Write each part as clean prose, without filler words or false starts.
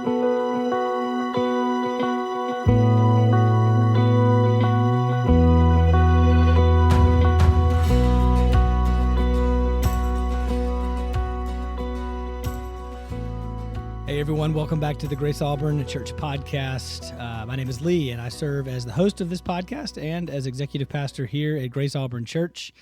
Hey everyone, welcome back to the Grace Auburn Church Podcast. My name is Lee, and I serve as the host of this podcast and as executive pastor here at Grace Auburn Church.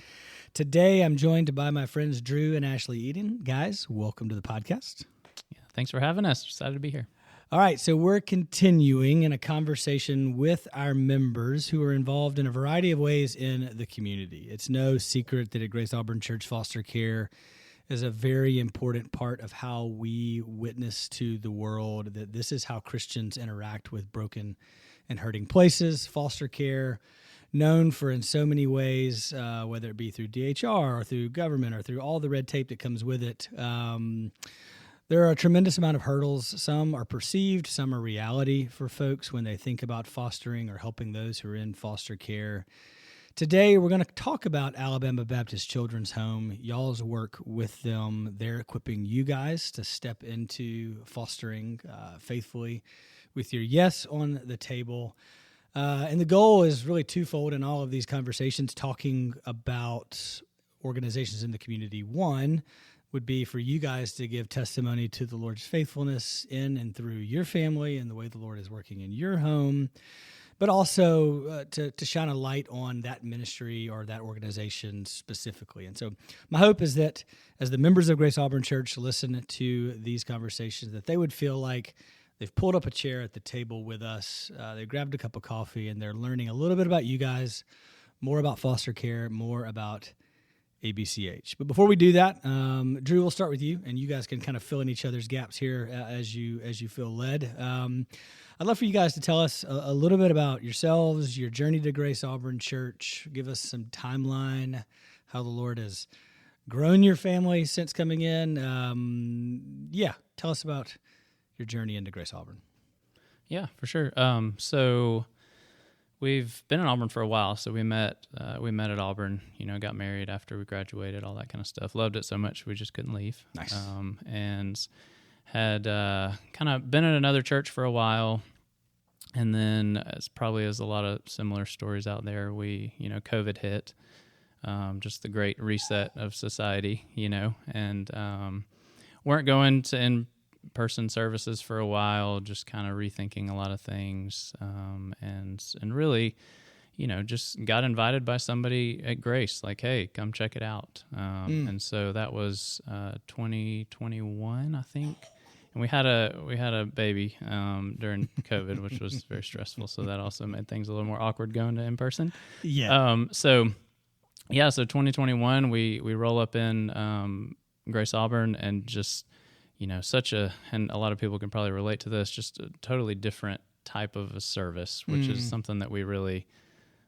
Today, I'm joined by my friends Drew and Ashley Eden. Guys, welcome to the podcast. Yeah, thanks for having us. Excited to be here. All right, so we're continuing in a conversation with our members who are involved in a variety of ways in the community. It's no secret that at Grace Auburn Church Foster Care is a very important part of how we witness to the world, that this is how Christians interact with broken and hurting places. Foster care, known for in so many ways, whether it be through DHR or through government or through all the red tape that comes with it. There are a tremendous amount of hurdles. Some are perceived, some are reality for folks when they think about fostering or helping those who are in foster care. Today, we're going to talk about Alabama Baptist Children's Home, y'all's work with them. They're equipping you guys to step into fostering faithfully with your yes on the table. And the goal is really twofold in all of these conversations, talking about organizations in the community. One would be for you guys to give testimony to the Lord's faithfulness in and through your family and the way the Lord is working in your home, but also to shine a light on that ministry or that organization specifically. And so my hope is that as the members of Grace Auburn Church listen to these conversations, that they would feel like they've pulled up a chair at the table with us, they grabbed a cup of coffee, and they're learning a little bit about you guys, more about foster care, more about ABCH. But before we do that, Drew, we'll start with you, and you guys can kind of fill in each other's gaps here as you feel led. I'd love for you guys to tell us a little bit about yourselves, your journey to Grace Auburn Church. Give us some timeline, how the Lord has grown your family since coming in. Tell us about your journey into Grace Auburn. Yeah, for sure. So we've been in Auburn for a while. So we met at Auburn. Got married after we graduated, all that kind of stuff. Loved it so much we just couldn't leave. Nice. And had kind of been in another church for a while, and then as a lot of similar stories out there, COVID hit, just the great reset of society, and weren't going to in-person services for a while, just kind of rethinking a lot of things, and really, just got invited by somebody at Grace, like, hey, come check it out. And so that was 2021, I think. And we had a baby during COVID, which was very stressful. So that also made things a little more awkward going to in person. Yeah. So 2021, we roll up in Grace Auburn, and just and a lot of people can probably relate to this, just a totally different type of a service, which is something that we really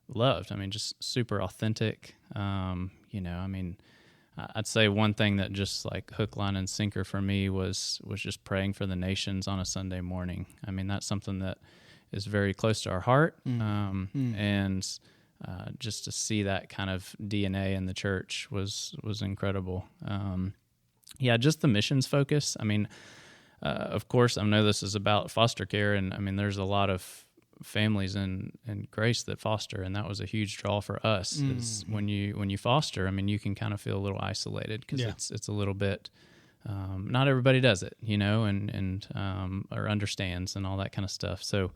loved. I mean, just super authentic. I'd say one thing that just like hook, line, and sinker for me was just praying for the nations on a Sunday morning. I mean, that's something that is very close to our heart, and just to see that kind of DNA in the church was incredible. Just the missions focus. I mean, of course, I know this is about foster care, and I mean, there's a lot of families in Grace that foster, and that was a huge draw for us. Is when you foster, I mean, you can kind of feel a little isolated because it's a little bit, not everybody does it, and or understands and all that kind of stuff. So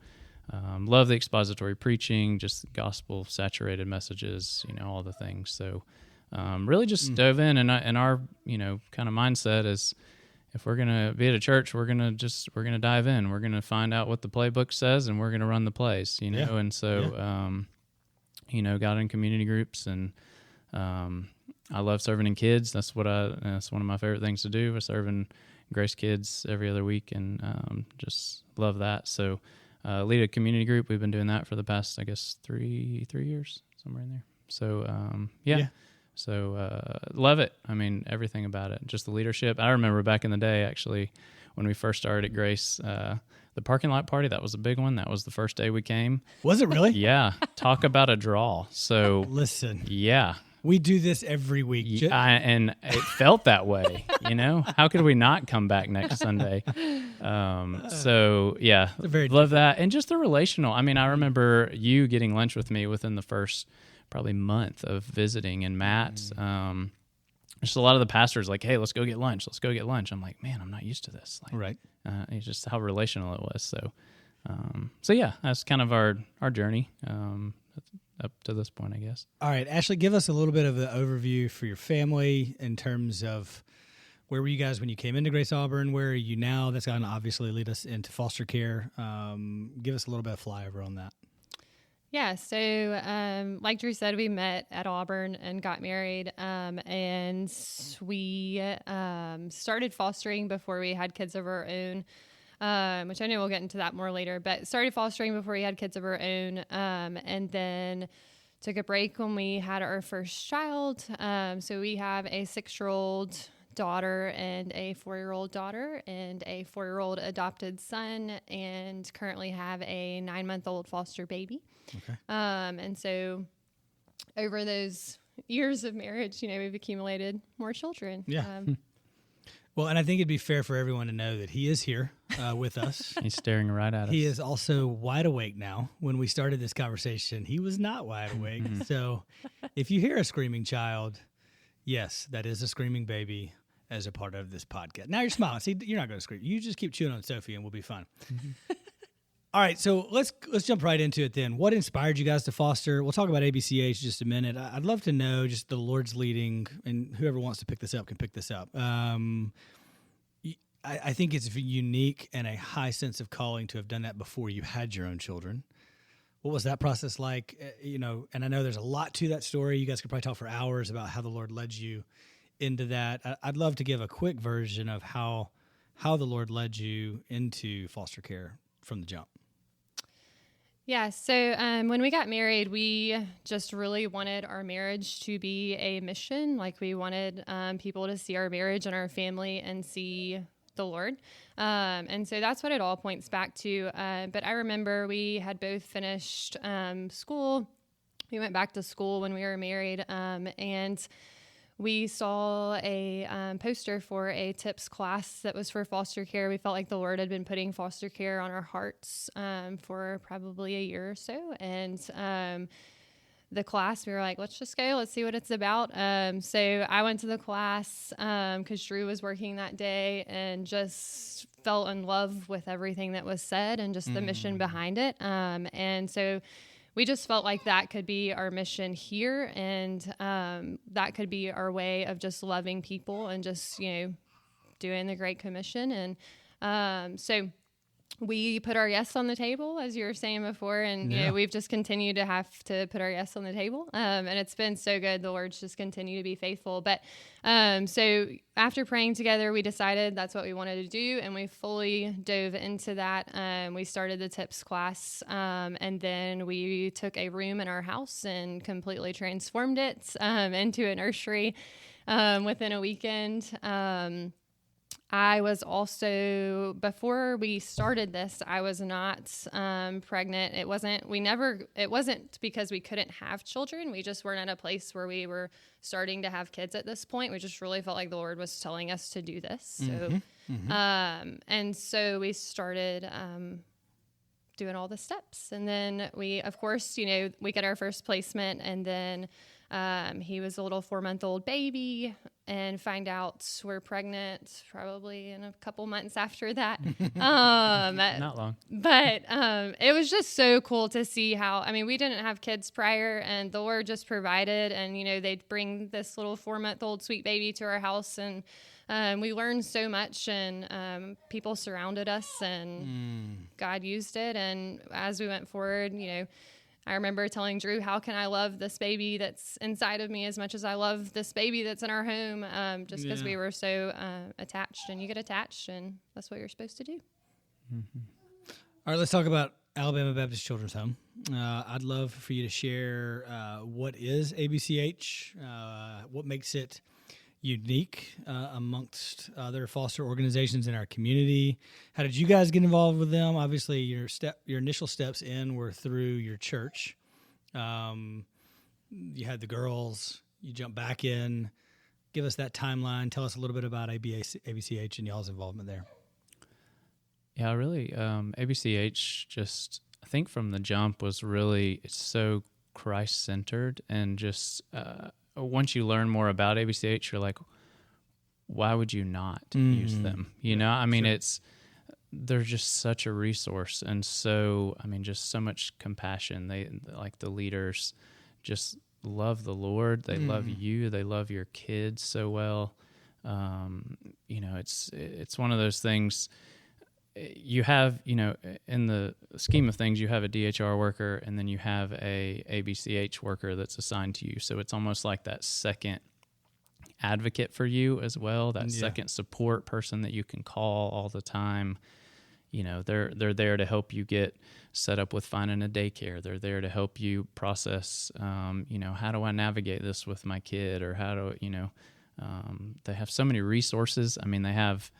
love the expository preaching, just gospel saturated messages, all the things. So really just dove in, and our kind of mindset is, if we're going to be at a church, we're going to dive in. We're going to find out what the playbook says, and we're going to run the plays, And so, got in community groups, and I love serving in kids. That's one of my favorite things to do, is serving Grace kids every other week, and just love that. So lead a community group. We've been doing that for the past, I guess, three years, somewhere in there. So, So love it. I mean, everything about it. Just the leadership. I remember back in the day, actually, when we first started at Grace, the parking lot party, that was a big one. That was the first day we came. Was it really? Yeah. Talk about a draw. So listen. Yeah. We do this every week. And it felt that way, How could we not come back next Sunday? So, yeah, love that. And just the relational. I mean, I remember you getting lunch with me within the first probably month of visiting, and Matt, just a lot of the pastors like, hey, let's go get lunch. I'm like, man, I'm not used to this. Like, right. It's just how relational it was. So yeah, that's kind of our journey up to this point, I guess. All right, Ashley, give us a little bit of an overview for your family in terms of where were you guys when you came into Grace Auburn? Where are you now? That's going to obviously lead us into foster care. Give us a little bit of flyover on that. Yeah, so like Drew said, we met at Auburn and got married, and we started fostering before we had kids of our own, which I know we'll get into that more later, but started fostering before we had kids of our own, and then took a break when we had our first child. So we have a 6-year-old daughter and a 4-year-old daughter and a 4-year-old adopted son, and currently have a 9-month-old foster baby. Okay. And so over those years of marriage, we've accumulated more children. Yeah. Well, and I think it'd be fair for everyone to know that he is here with us. He's staring right at us. He is also wide awake now. When we started this conversation, he was not wide awake. So if you hear a screaming child, yes, that is a screaming baby as a part of this podcast. Now you're smiling. See, you're not going to scream. You just keep chewing on Sophie and we'll be fine. All right, so let's jump right into it then. What inspired you guys to foster? We'll talk about ABCH just a minute. I'd love to know just the Lord's leading, and whoever wants to pick this up can pick this up. I think it's unique and a high sense of calling to have done that before you had your own children. What was that process like? And I know there's a lot to that story. You guys could probably talk for hours about how the Lord led you into that. I'd love to give a quick version of how the Lord led you into foster care from the jump. Yeah, so when we got married, we just really wanted our marriage to be a mission. Like, we wanted people to see our marriage and our family and see the Lord. And so that's what it all points back to. But I remember we had both finished school. We went back to school when we were married, and we saw a poster for a TIPS class that was for foster care. We felt like the Lord had been putting foster care on our hearts for probably a year or so. And the class, we were like, let's just go. Let's see what it's about. So I went to the class because Drew was working that day, and just fell in love with everything that was said and just the mission behind it. And so we just felt like that could be our mission here, and that could be our way of just loving people and just, doing the Great Commission. And so we put our yes on the table, as you were saying before, and we've just continued to have to put our yes on the table, and it's been so good. The Lord's just continue to be faithful. But so after praying together, we decided that's what we wanted to do, and we fully dove into that. We started the TIPS class, and then we took a room in our house and completely transformed it into a nursery within a weekend. I was also, before we started this, I was not pregnant. It wasn't because we couldn't have children. We just weren't at a place where we were starting to have kids at this point. We just really felt like the Lord was telling us to do this. So, and so we started doing all the steps. And then we, of course, we get our first placement, and then he was a little 4-month-old baby, and find out we're pregnant probably in a couple months after that. Not long. But it was just so cool to see how, we didn't have kids prior, and the Lord just provided, and, they'd bring this little 4-month-old sweet baby to our house, and we learned so much, and people surrounded us, and God used it. And as we went forward, I remember telling Drew, how can I love this baby that's inside of me as much as I love this baby that's in our home, just because we were so attached, and you get attached, and that's what you're supposed to do. Mm-hmm. All right, let's talk about Alabama Baptist Children's Home. I'd love for you to share what is ABCH, what makes it unique amongst other foster organizations in our community. How did you guys get involved with them? Obviously, your initial steps in were through your church. You had the girls. you jump back in. Give us that timeline. Tell us a little bit about ABCH and y'all's involvement there. Yeah, really, ABCH just, I think from the jump was really, it's so Christ-centered, and just once you learn more about ABCH, you're like, why would you not use them? You know, I mean, they're just such a resource, and so, I mean, just so much compassion. They, like the leaders, just love the Lord. They love you. They love your kids so well. You know, it's one of those things. You have, you know, in the scheme of things, you have a DHR worker, and then you have a ABCH worker that's assigned to you. So it's almost like that second advocate for you as well, that second support person that you can call all the time. You know, they're there to help you get set up with finding a daycare. They're there to help you process, you know, how do I navigate this with my kid, or how do, you know, they have so many resources. I mean, they have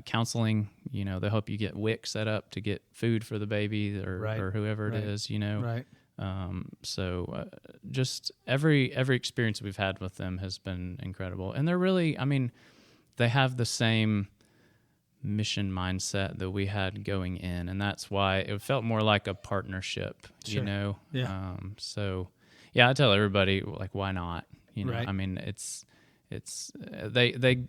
counseling. You know, they help you get WIC set up to get food for the baby or whoever it is. You know, right. So just every experience we've had with them has been incredible, and they're really, I mean, they have the same mission mindset that we had going in, and that's why it felt more like a partnership. Sure. You know, yeah. So yeah, I tell everybody, like, why not? You know, Right. I mean, it's they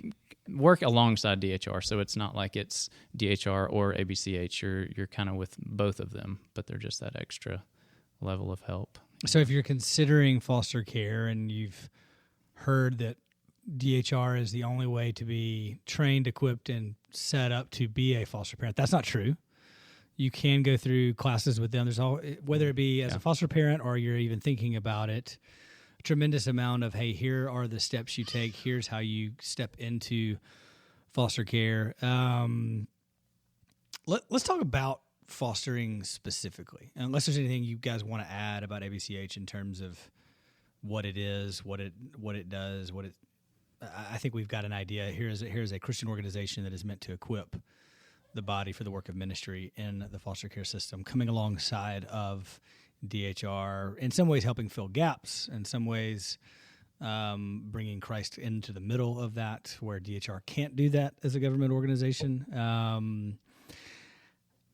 work alongside DHR, so it's not like it's DHR or ABCH. You're kind of with both of them, but they're just that extra level of help. So if you're considering foster care and you've heard that DHR is the only way to be trained, equipped, and set up to be a foster parent, that's not true. You can go through classes with them. There's all, whether it be as a foster parent or you're even thinking about it, a tremendous amount of, hey, here are the steps you take. Here's how you step into foster care. Let's talk about fostering specifically, unless there's anything you guys want to add about ABCH in terms of what it is, what it does, I think we've got an idea. Here's a Christian organization that is meant to equip the body for the work of ministry in the foster care system, coming alongside of DHR, in some ways helping fill gaps, in some ways bringing Christ into the middle of that, where DHR can't do that as a government organization.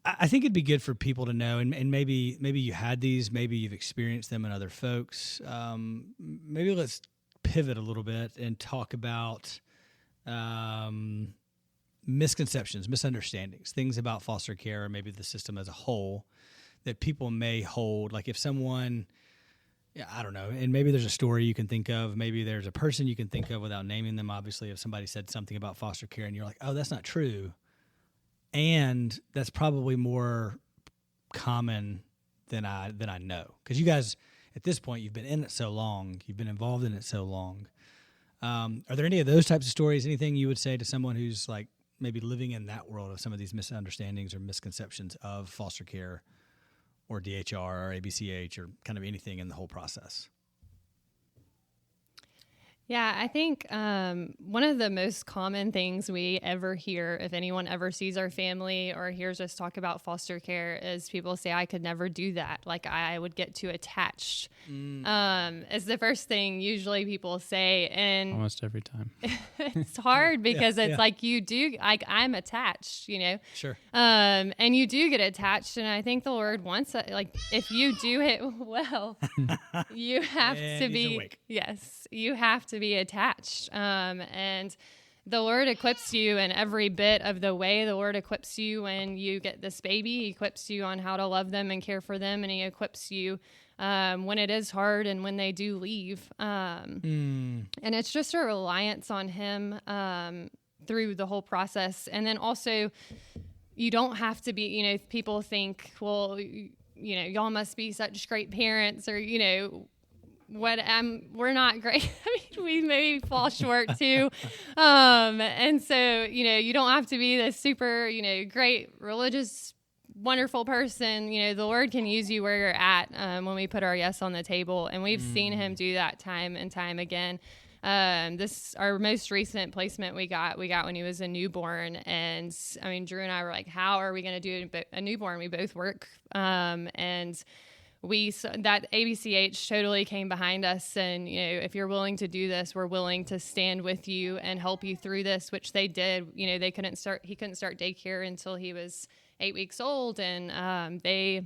I think it'd be good for people to know, and maybe you had these, maybe you've experienced them in other folks. Maybe let's pivot a little bit and talk about misconceptions, misunderstandings, things about foster care, or maybe the system as a whole that people may hold. Like if someone, I don't know, and maybe there's a story you can think of, maybe there's a person you can think of without naming them, obviously, if somebody said something about foster care and you're like, oh, that's not true. And that's probably more common than I know. Because you guys, at this point, you've been in it so long, you've been involved in it so long. Are there any of those types of stories, anything you would say to someone who's like maybe living in that world of some of these misunderstandings or misconceptions of foster care or DHR or ABCH or kind of anything in the whole process? Yeah, I think one of the most common things we ever hear, if anyone ever sees our family or hears us talk about foster care, is people say, I could never do that. Like, I would get too attached. Is the first thing usually people say. And Almost every time. it's hard because it's like you do, like, I'm attached, you know? Sure. And you do get attached. And I think the Lord wants that. Like, if you do it well, you have to be, yes, you have to be attached. And the Lord equips you in every bit of the way. The Lord equips you when you get this baby. He equips you on how to love them and care for them. And he equips you when it is hard and when they do leave. And it's just a reliance on him through the whole process. And then also, you don't have to be, you know, people think, well, you know, y'all must be such great parents, or, you know, we're not great. I mean, we maybe fall short too. And so, you know, you don't have to be this super, you know, great religious, wonderful person. You know, the Lord can use you where you're at when we put our yes on the table. And we've seen him do that time and time again. Our most recent placement we got when he was a newborn. And I mean, Drew and I were like, how are we going to do a newborn? We both work. And that ABCH totally came behind us, and if you're willing to do this, we're willing to stand with you and help you through this, which they did. He couldn't start daycare until he was 8 weeks old, and they,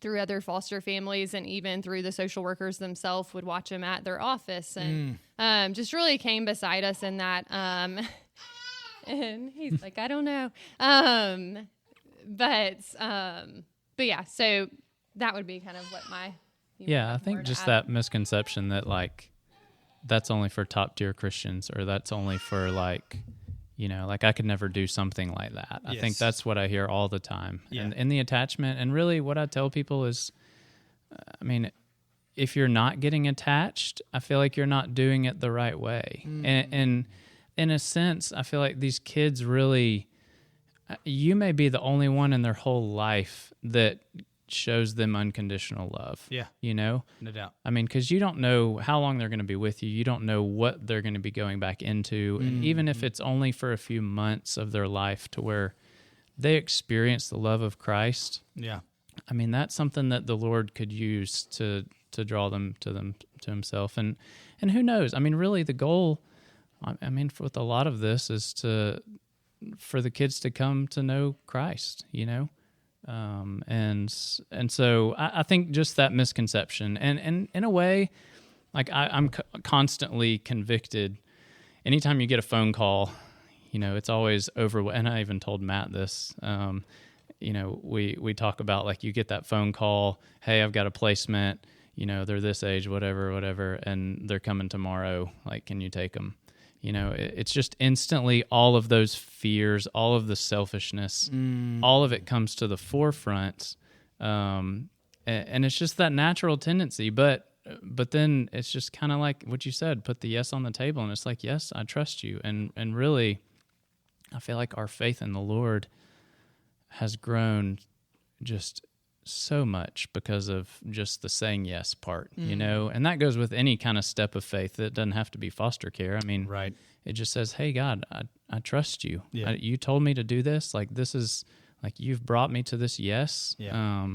through other foster families and even through the social workers themselves, would watch him at their office, and just really came beside us in that. And he's like, I don't know, but yeah, so. That would be kind of what I think just that misconception that like that's only for top tier Christians, or that's only for like I could never do something like that. I think that's what I hear all the time. Yeah. And the attachment, and really what I tell people is, if you're not getting attached, I feel like you're not doing it the right way. And in a sense, I feel like these kids really, you may be the only one in their whole life that shows them unconditional love. Yeah. No doubt. Because you don't know how long they're going to be with you. You don't know what they're going to be going back into. And even if it's only for a few months of their life to where they experience the love of Christ. Yeah. That's something that the Lord could use to draw them to himself. And who knows? Really the goal, with a lot of this is for the kids to come to know Christ, and so I think just that misconception, and in a way, like I'm constantly convicted. Anytime you get a phone call, it's always over. And I even told Matt this. We talk about like you get that phone call. Hey, I've got a placement. They're this age, whatever, and they're coming tomorrow. Like, can you take them? It's just instantly all of those fears, all of the selfishness, all of it comes to the forefront. And it's just that natural tendency. But then it's just kind of like what you said, put the yes on the table. And it's like, yes, I trust you. And really, I feel like our faith in the Lord has grown just so much because of just the saying yes part, and that goes with any kind of step of faith. That doesn't have to be foster care. Right. It just says, hey, God, I trust you. Yeah. You told me to do this. Like, this is like, you've brought me to this yes. Yeah.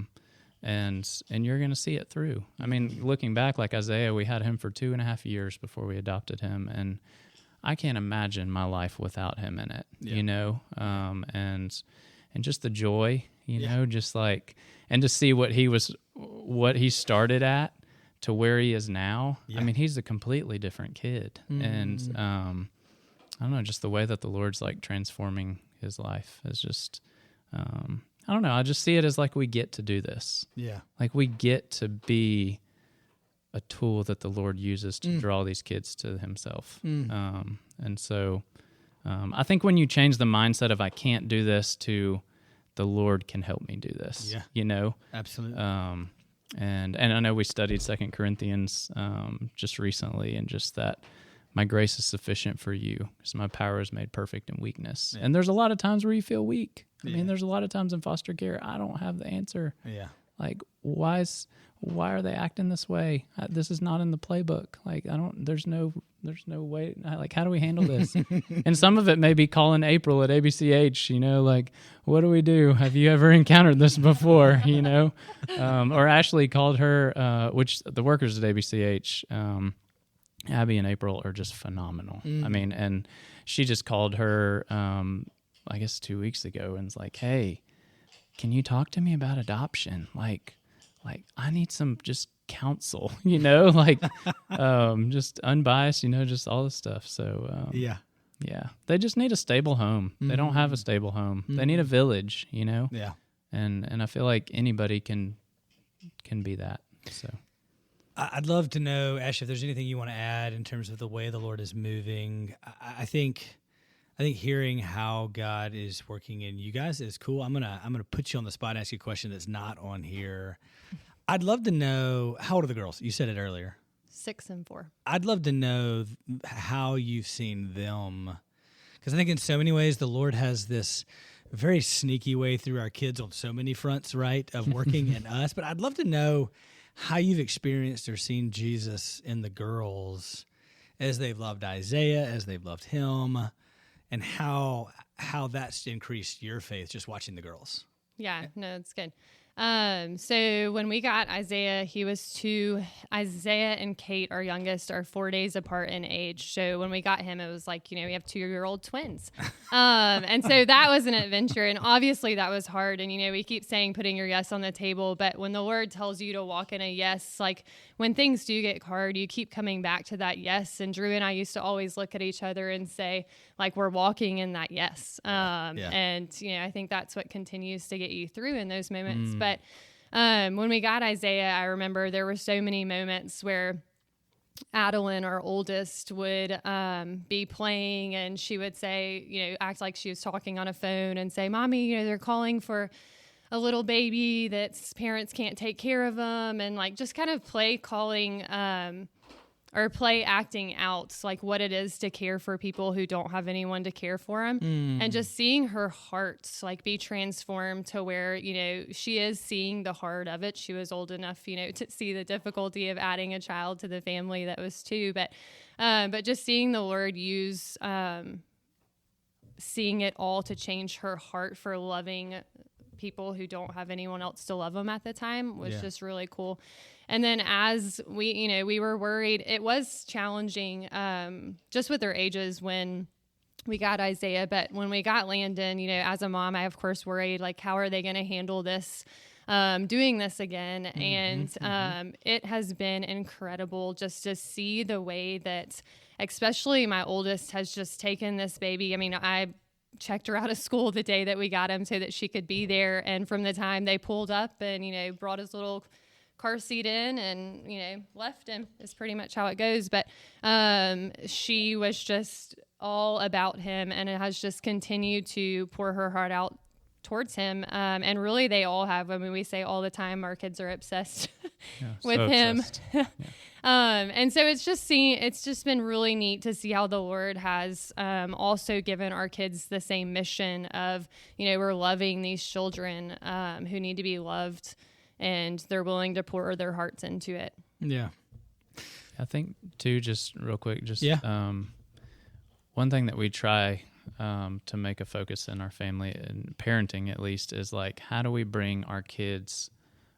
And you're going to see it through. Looking back, like Isaiah, we had him for 2.5 years before we adopted him. And I can't imagine my life without him in it, and just the joy, just like, and to see what he started at to where he is now. Yeah. He's a completely different kid. And I don't know, just the way that the Lord's like transforming his life is just, I don't know. I just see it as like we get to do this. Yeah. Like we get to be a tool that the Lord uses to draw these kids to himself. And so I think when you change the mindset of I can't do this to the Lord can help me do this. Yeah. Absolutely. And I know we studied 2 Corinthians just recently, and just that my grace is sufficient for you because my power is made perfect in weakness. Yeah. And there's a lot of times where you feel weak. There's a lot of times in foster care, I don't have the answer. Yeah. Like, why are they acting this way? This is not in the playbook. Like, there's no way. Like, how do we handle this? And some of it may be calling April at ABCH, like, what do we do? Have you ever encountered this before? Or Ashley called her, which the workers at ABCH, Abby and April are just phenomenal. And she just called her, I guess 2 weeks ago, and was like, hey, can you talk to me about adoption? Like I need some just counsel, just unbiased, just all this stuff. So, yeah, they just need a stable home. They don't have a stable home. They need a village, Yeah. And I feel like anybody can be that. So I'd love to know, Ash, if there's anything you want to add in terms of the way the Lord is moving. I think hearing how God is working in you guys is cool. I'm gonna put you on the spot and ask you a question that's not on here. I'd love to know, how old are the girls? You said it earlier. 6 and 4. I'd love to know how you've seen them, because I think in so many ways the Lord has this very sneaky way through our kids on so many fronts, right, of working in us. But I'd love to know how you've experienced or seen Jesus in the girls as they've loved Isaiah, as they've loved him, and how that's increased your faith just watching the girls. Yeah, no, it's good. So when we got Isaiah, Isaiah and Kate, our youngest, are 4 days apart in age. So when we got him, it was like, we have 2-year-old twins. And so that was an adventure. And obviously that was hard. And, we keep saying putting your yes on the table, but when the Lord tells you to walk in a yes, like when things do get hard, you keep coming back to that yes. And Drew and I used to always look at each other and say, like, we're walking in that yes. And, I think that's what continues to get you through in those moments. But when we got Isaiah, I remember there were so many moments where Adeline, our oldest, would be playing and she would say, act like she was talking on a phone and say, Mommy, they're calling for a little baby that's parents can't take care of them, and like just kind of play acting out like what it is to care for people who don't have anyone to care for them. And just seeing her heart like be transformed to where, she is seeing the heart of it. She was old enough, to see the difficulty of adding a child to the family that was 2, but just seeing the Lord use, seeing it all to change her heart for loving people who don't have anyone else to love them at the time was just really cool. And then as we were worried, it was challenging just with their ages when we got Isaiah. But when we got Landon, as a mom, I of course worried, like, how are they going to handle this, doing this again? And it has been incredible just to see the way that especially my oldest has just taken this baby. I mean, I checked her out of school the day that we got him so that she could be there. And from the time they pulled up and, brought his little car seat in and, left him is pretty much how it goes. But she was just all about him, and it has just continued to pour her heart out towards him. And really they all have. I mean, we say all the time, our kids are obsessed with him. And so it's just been really neat to see how the Lord has also given our kids the same mission of, we're loving these children who need to be loved, and they're willing to pour their hearts into it. Yeah. I think too, just real quick, one thing that we try to make a focus in our family and parenting, at least, is like, how do we bring our kids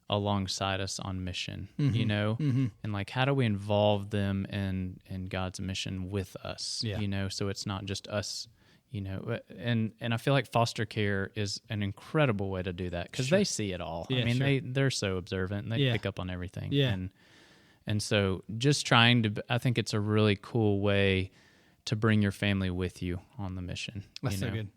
alongside us on mission, and like, how do we involve them in God's mission with us, so it's not just us, and I feel like foster care is an incredible way to do that because they see it all. I mean, they're so observant and they pick up on everything. And so just I think it's a really cool way to bring your family with you on the mission. That's so good.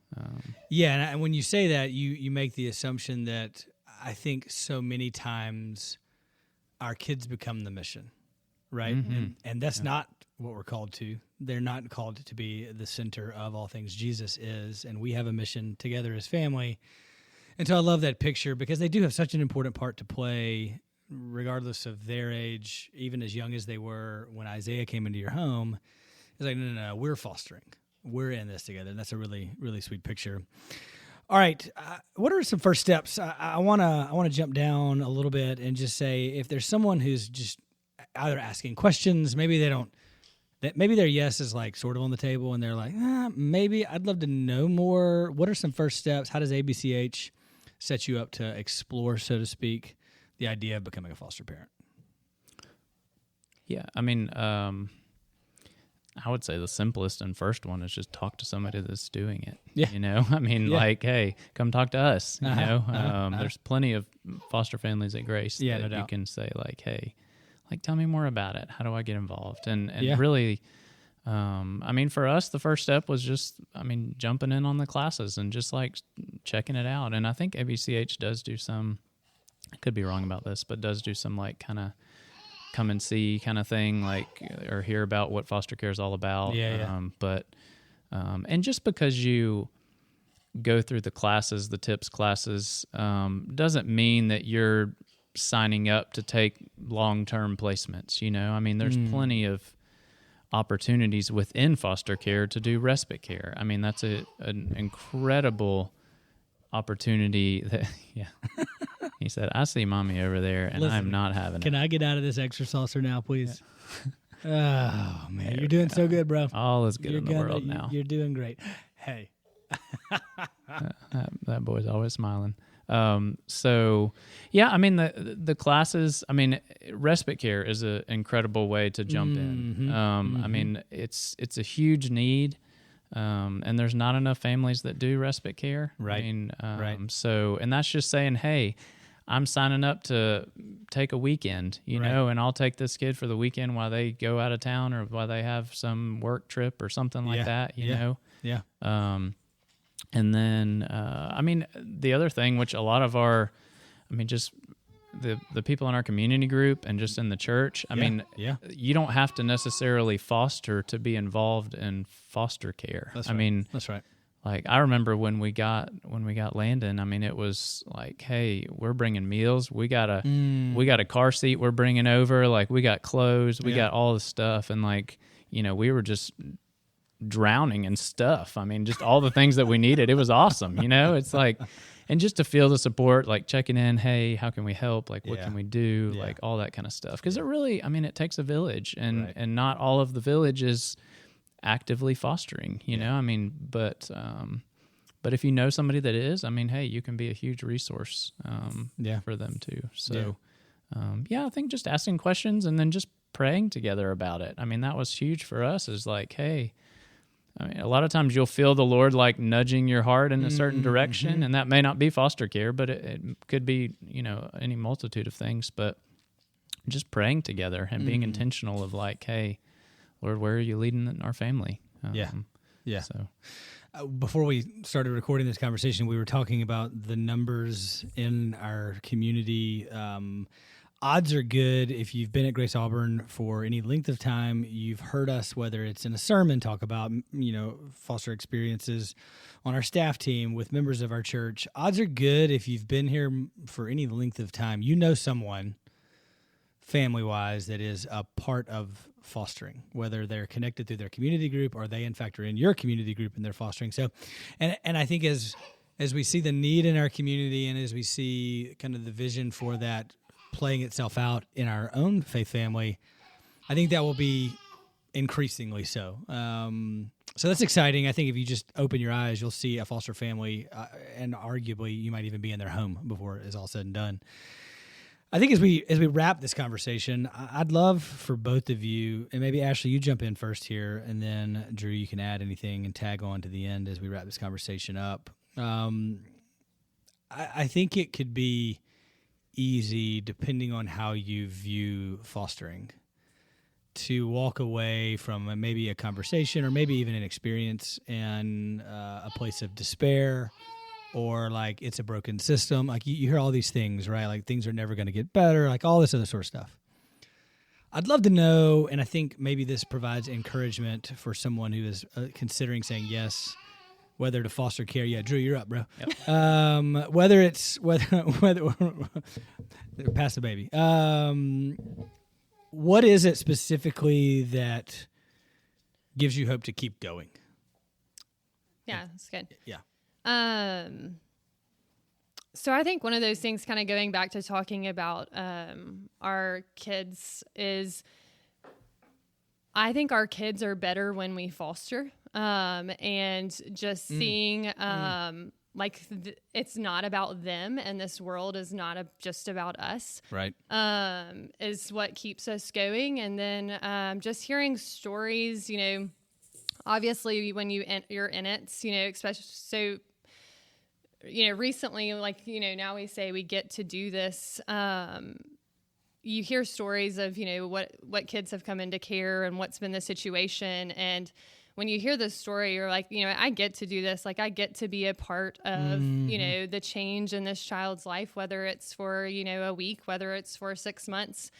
And when you say that, you make the assumption that I think so many times our kids become the mission, right? And that's not what we're called to. They're not called to be the center of all things. Jesus is, and we have a mission together as family. And so I love that picture because they do have such an important part to play, regardless of their age, even as young as they were when Isaiah came into your home. It's like, no, we're fostering. We're in this together. And that's a really, really sweet picture. All right, what are some first steps? I want to jump down a little bit and just say, if there's someone who's just either asking questions, maybe their yes is like sort of on the table, and they're like, maybe I'd love to know more. What are some first steps? How does ABCH set you up to explore, so to speak, the idea of becoming a foster parent? Yeah, I mean, I would say the simplest and first one is just talk to somebody that's doing it. Yeah. I mean, like, hey, come talk to us. There's plenty of foster families at Grace that no doubt. You can say, like, hey, like, tell me more about it. How do I get involved? And really, I mean, for us, the first step was just, jumping in on the classes and just like checking it out. And I think ABCH does do some, I could be wrong about this, but does do some like kind of come and see kind of thing, like, or hear about what foster care is all about. And just because you go through the classes, the tips classes, doesn't mean that you're signing up to take long-term placements. There's plenty of opportunities within foster care to do respite care. That's an incredible opportunity that, He said, I see mommy over there, and I'm not having it. Can I get out of this extra saucer now, please? Yeah. Oh, man. You're doing so good, bro. All is good in the world now. You're doing great. Hey. That boy's always smiling. So yeah, I mean the classes, I mean, respite care is an incredible way to jump in. I mean, it's a huge need. And there's not enough families that do respite care. Right. I mean, Right. So, and that's just saying, hey, I'm signing up to take a weekend, you Right. know, and I'll take this kid for the weekend while they go out of town or while they have some work trip or something like that, you know? Yeah. And then, I mean, the other thing, which a lot of just the people in our community group and just in the church, I mean, you don't have to necessarily foster to be involved in foster care. That's I right. mean, That's right. like I remember when we got Landon, I mean, it was like, hey, we're bringing meals. We got a car seat we're bringing over. Like we got clothes, we got all the stuff. And like, you know, we were just drowning in stuff. I mean, just all the things that we needed. It was awesome. You know, it's like, and just to feel the support, like checking in, hey, how can we help? Like, what can we do? Like all that kind of stuff. Cause it really, I mean, it takes a village and not all of the village is actively fostering, you know, I mean, but if you know somebody that is, I mean, hey, you can be a huge resource, for them too. So, I think just asking questions and then just praying together about it. I mean, that was huge for us is like, hey, I mean, a lot of times you'll feel the Lord like nudging your heart in a certain direction, and that may not be foster care, but it could be, you know, any multitude of things, but just praying together and being intentional of like, hey, Lord, where are you leading our family? So Before we started recording this conversation, we were talking about the numbers in our community. Odds are good if you've been at Grace Auburn for any length of time. You've heard us, whether it's in a sermon, talk about, you know, foster experiences on our staff team with members of our church. Odds are good if you've been here for any length of time. You know someone family-wise that is a part of fostering, whether they're connected through their community group or they in fact are in your community group and they're fostering. So, and I think as we see the need in our community and as we see kind of the vision for that playing itself out in our own faith family, I think that will be increasingly so. So that's exciting. I think if you just open your eyes, you'll see a foster family, and arguably you might even be in their home before it's all said and done. I think as we wrap this conversation, I'd love for both of you, and maybe Ashley, you jump in first here, and then Drew, you can add anything and tag on to the end as we wrap this conversation up. I think it could be easy, depending on how you view fostering, to walk away from maybe a conversation or maybe even an experience and a place of despair, or like it's a broken system. Like you hear all these things, right? Like things are never going to get better, like all this other sort of stuff. I'd love to know, and I think maybe this provides encouragement for someone who is considering saying yes, whether to foster care. Yeah, Drew, you're up, bro. Yep. Whether pass the baby. What is it specifically that gives you hope to keep going? Yeah, that's good. Yeah. So I think one of those things, kind of going back to talking about our kids, is I think our kids are better when we foster, and just seeing it's not about them, and this world is not just about us, right? Is what keeps us going. And then just hearing stories, you know, obviously when you're in it, you know, especially so. You know, recently, like, you know, now we say we get to do this. You hear stories of, you know, what kids have come into care and what's been the situation. And when you hear this story, you're like, you know, I get to do this. Like, I get to be a part of, you know, the change in this child's life, whether it's for, you know, a week, whether it's for 6 months.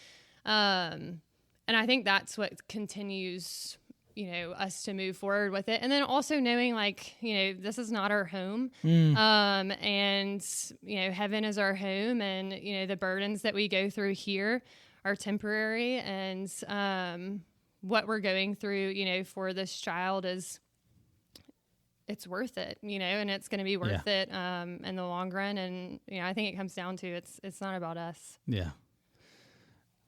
And I think that's what continues, you know, us to move forward with it. And then also knowing, like, you know, this is not our home. And, you know, heaven is our home, and, you know, the burdens that we go through here are temporary. And what we're going through, you know, for this child it's worth it, you know, and it's going to be worth it in the long run. And, you know, I think it comes down to it's not about us. Yeah.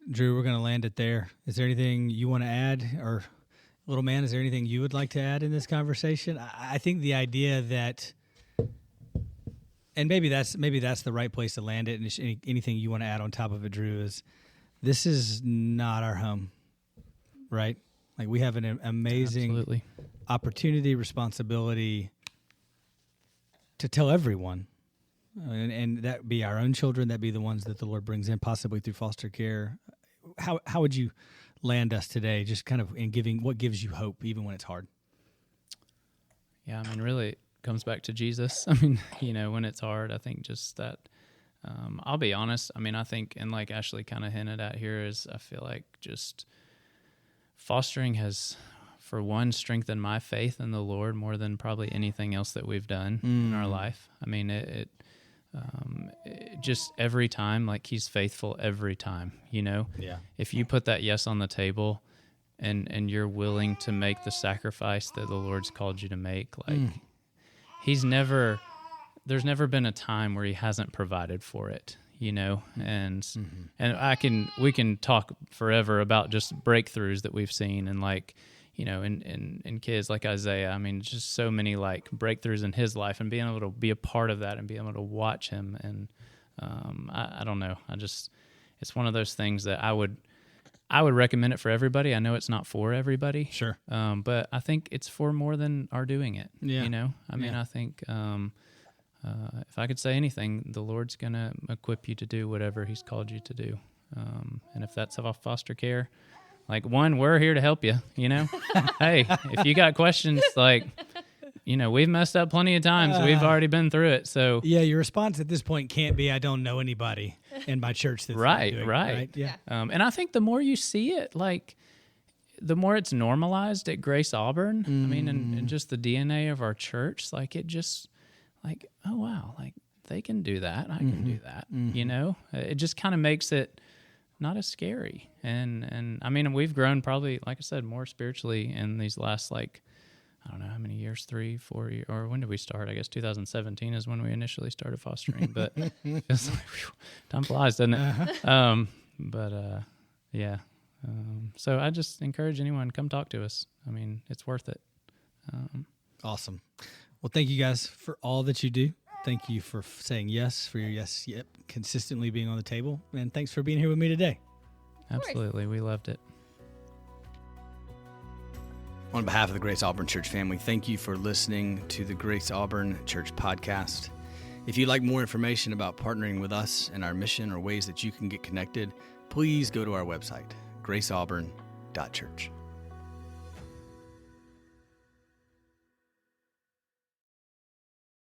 Drew, we're going to land it there. Is there anything you want to add, or little man, is there anything you would like to add in this conversation? I think the idea that And maybe that's the right place to land it. And anything you want to add on top of it, Drew, is this is not our home, right? Like we have an amazing Absolutely. opportunity, responsibility to tell everyone, and that be our own children, that be the ones that the Lord brings in, possibly through foster care. How would you land us today, just kind of in giving what gives you hope, even when it's hard? Yeah, I mean, really, it comes back to Jesus. I mean, when it's hard, I think just that. I'll be honest. I mean, I think, and like Ashley kind of hinted at here, is I feel like just fostering has, for one, strengthened my faith in the Lord more than probably anything else that we've done in our life. I mean, it just every time, like He's faithful every time, Yeah. If you put that yes on the table and you're willing to make the sacrifice that the Lord's called you to make, like there's never been a time where He hasn't provided for it, and we can talk forever about just breakthroughs that we've seen, and like, in kids like Isaiah. I mean, just so many like breakthroughs in his life, and being able to be a part of that and be able to watch him. And I don't know. It's one of those things that I would recommend it for everybody. I know it's not for everybody. Sure. But I think it's for more than our doing it. Yeah. I mean, I think if I could say anything, the Lord's going to equip you to do whatever He's called you to do. And if that's off foster care, like, one, we're here to help you, Hey, if you got questions, like, we've messed up plenty of times. We've already been through it. So yeah, your response at this point can't be, I don't know anybody in my church that's right. doing it, right? Yeah. And I think the more you see it, like, the more it's normalized at Grace Auburn. I mean, and just the DNA of our church, like, it just, like, oh, wow, like, they can do that. I can do that, It just kind of makes it not as scary. And I mean, we've grown probably, like I said, more spiritually in these last, like, I don't know how many years, 3, 4 years, or when did we start? I guess 2017 is when we initially started fostering, but it's like, whew, time flies, doesn't it? Yeah. So I just encourage anyone, come talk to us. I mean, it's worth it. Awesome. Well, thank you guys for all that you do. Thank you for saying yes, for your yes, yep, consistently being on the table. And thanks for being here with me today. Absolutely. We loved it. On behalf of the Grace Auburn Church family, thank you for listening to the Grace Auburn Church podcast. If you'd like more information about partnering with us and our mission or ways that you can get connected, please go to our website, graceauburn.church.